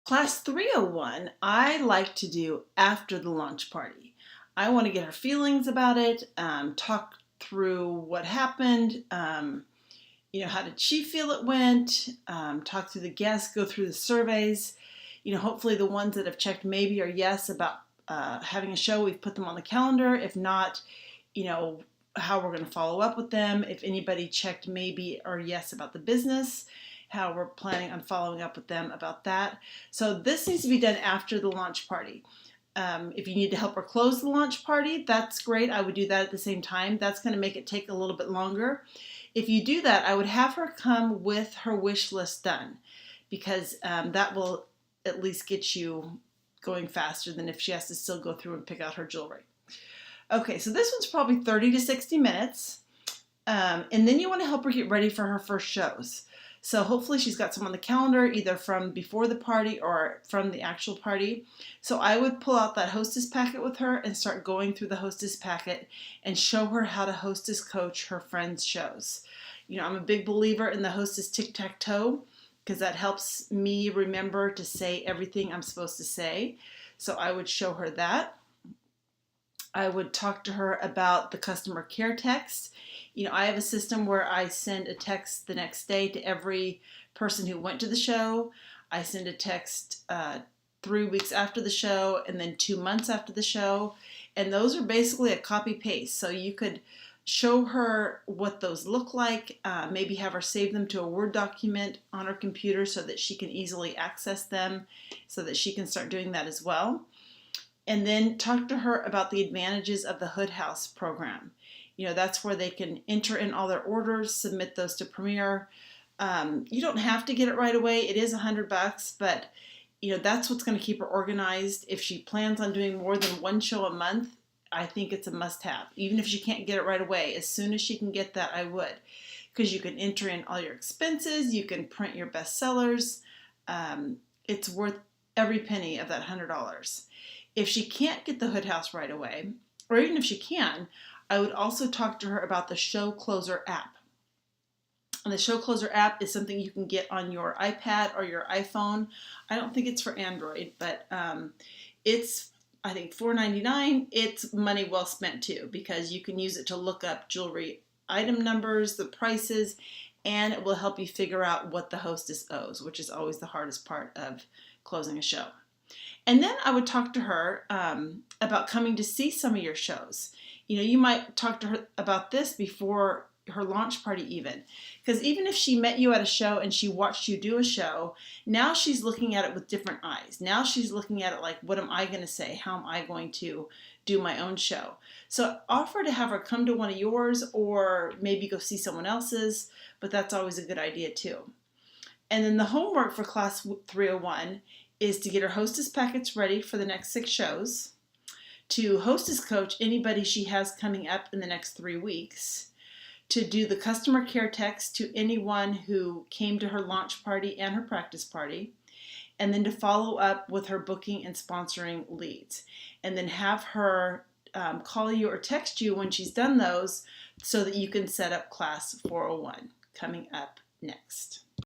Class 301, I like to do after the launch party. I want to get her feelings about it, talk through what happened, how did she feel it went, talk through the guests, go through the surveys. Hopefully the ones that have checked maybe or yes about having a show, we've put them on the calendar. If not, how we're going to follow up with them. If anybody checked maybe or yes about the business, how we're planning on following up with them about that. So this needs to be done after the launch party. If you need to help her close the launch party, that's great. I would do that at the same time. That's going to make it take a little bit longer. If you do that, I would have her come with her wish list done, because that will at least get you going faster than if she has to still go through and pick out her jewelry. Okay, so this one's probably 30 to 60 minutes. And then you want to help her get ready for her first shows. So hopefully she's got some on the calendar, either from before the party or from the actual party. So I would pull out that hostess packet with her and start going through the hostess packet and show her how to hostess coach her friends' shows. I'm a big believer in the hostess tic-tac-toe, because that helps me remember to say everything I'm supposed to say. So I would show her that. I would talk to her about the customer care text. I have a system where I send a text the next day to every person who went to the show. I send a text 3 weeks after the show and then 2 months after the show. And those are basically a copy paste. So you could show her what those look like, maybe have her save them to a Word document on her computer so that she can easily access them, so that she can start doing that as well. And then talk to her about the advantages of the Hood House program. That's where they can enter in all their orders, submit those to Premier. You don't have to get it right away. It is $100, but that's what's going to keep her organized. If she plans on doing more than one show a month, I think it's a must-have. Even if she can't get it right away, as soon as she can get that, I would. Because you can enter in all your expenses, you can print your bestsellers. It's worth every penny of that $100. If she can't get the Hood House right away, or even if she can, I would also talk to her about the Show Closer app. And the Show Closer app is something you can get on your iPad or your iPhone. I don't think it's for Android, but it's, I think, $4.99. It's money well spent too, because you can use it to look up jewelry item numbers, the prices, and it will help you figure out what the hostess owes, which is always the hardest part of closing a show. And then I would talk to her about coming to see some of your shows. You might talk to her about this before her launch party even. Because even if she met you at a show and she watched you do a show, now she's looking at it with different eyes. Now she's looking at it like, what am I going to say? How am I going to do my own show? So offer to have her come to one of yours, or maybe go see someone else's, but that's always a good idea too. And then the homework for Class 301 is to get her hostess packets ready for the next 6 shows, to hostess coach anybody she has coming up in the next 3 weeks, to do the customer care text to anyone who came to her launch party and her practice party, and then to follow up with her booking and sponsoring leads. And then have her call you or text you when she's done those, so that you can set up Class 401 coming up next.